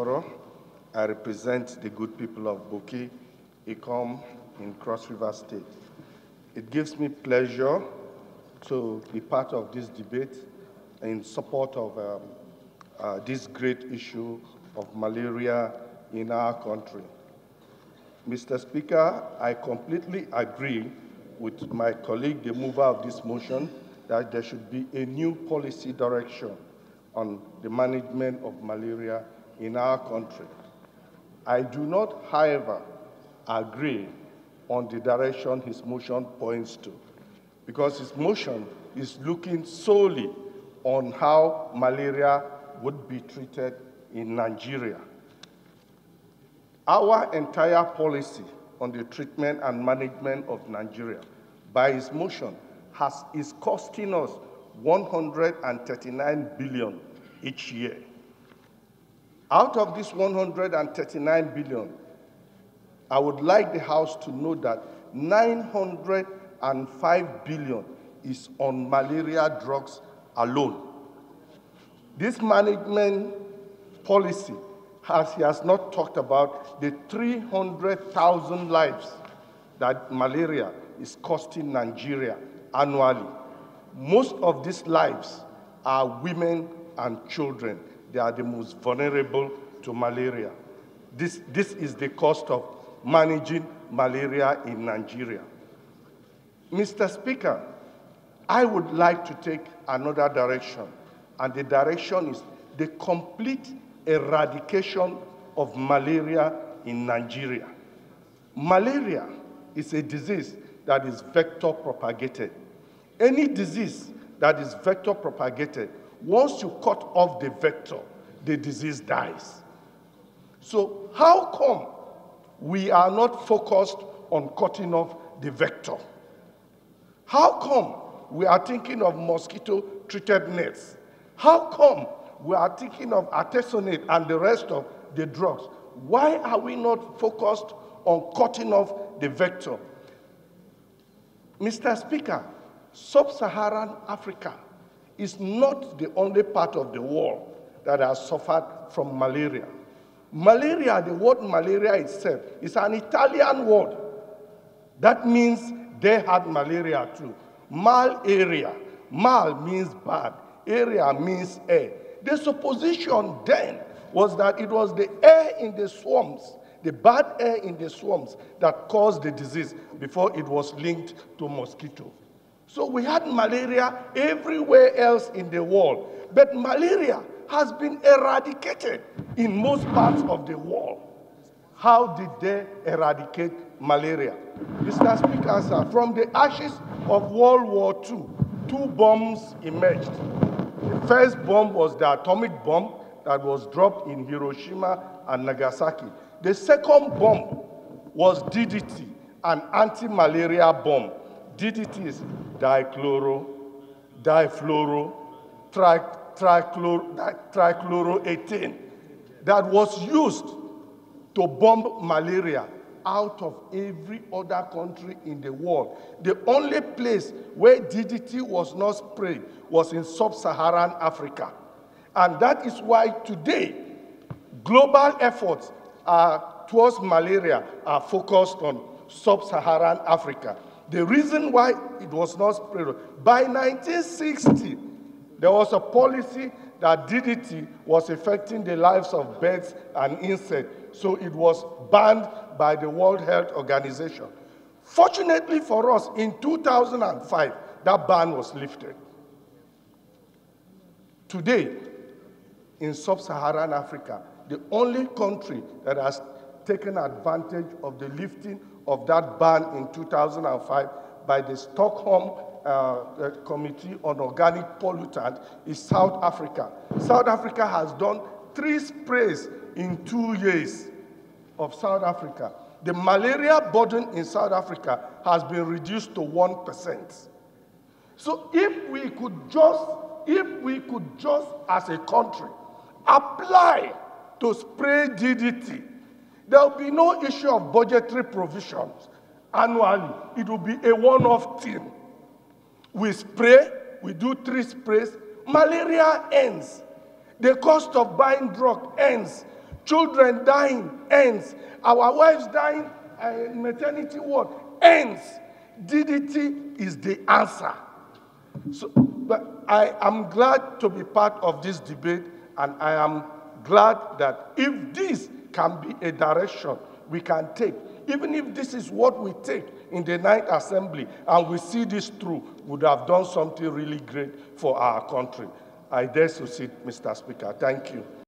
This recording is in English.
Ngoro. I represent the good people of Boki, Ikom in Cross River State. It gives me pleasure to be part of this debate in support of this great issue of malaria in our country. Mr. Speaker, I completely agree with my colleague, the mover of this motion, that there should be a new policy direction on the management of malaria in our country. I do not, however, agree on the direction his motion points to, because his motion is looking solely on how malaria would be treated in Nigeria. Our entire policy on the treatment and management of Nigeria by his motion is costing us 139 billion each year. Out of this 139 billion, I would like the House to know that 905 billion is on malaria drugs alone. This management policy he has not talked about the 300,000 lives that malaria is costing Nigeria annually. Most of these lives are women and children. They are the most vulnerable to malaria. This is the cost of managing malaria in Nigeria. Mr. Speaker, I would like to take another direction, and the direction is the complete eradication of malaria in Nigeria. Malaria is a disease that is vector propagated. Any disease that is vector propagated, once you cut off the vector, the disease dies. So how come we are not focused on cutting off the vector? How come we are thinking of mosquito-treated nets? How come we are thinking of artesunate and the rest of the drugs? Why are we not focused on cutting off the vector? Mr. Speaker, Sub-Saharan Africa is not the only part of the world that has suffered from malaria. Malaria, the word malaria itself, is an Italian word. That means they had malaria too. Mal-area. Mal means bad. Area means air. The supposition then was that it was the air in the swamps, the bad air in the swamps, that caused the disease before it was linked to mosquito. So we had malaria everywhere else in the world, but malaria has been eradicated in most parts of the world. How did they eradicate malaria? Mr. Speaker, sir, from the ashes of World War II, two bombs emerged. The first bomb was the atomic bomb that was dropped in Hiroshima and Nagasaki. The second bomb was DDT, an anti-malaria bomb. DDT is dichloro, difluoro, trichloroethane, that was used to bomb malaria out of every other country in the world. The only place where DDT was not sprayed was in Sub-Saharan Africa. And that is why today, global efforts towards malaria are focused on Sub-Saharan Africa. The reason why it was not sprayed, by 1960, there was a policy that DDT was affecting the lives of birds and insects, so it was banned by the World Health Organization. Fortunately for us, in 2005, that ban was lifted. Today, in Sub-Saharan Africa, the only country that has taken advantage of the lifting of that ban in 2005 by the Stockholm Committee on Organic Pollutants is South Africa. South Africa has done 3 sprays in 2 years of South Africa. The malaria burden in South Africa has been reduced to 1%. So if we could just as a country apply to spray DDT, there will be no issue of budgetary provisions annually. It will be a one-off thing. We spray, we do 3 sprays, malaria ends. The cost of buying drug ends. Children dying ends. Our wives dying in maternity ward ends. DDT is the answer. So, but I am glad to be part of this debate, and I am glad that if this can be a direction we can take, even if this is what we take in the 9th Assembly, and we see this through, would have done something really great for our country. I dare succeed, Mr. Speaker. Thank you.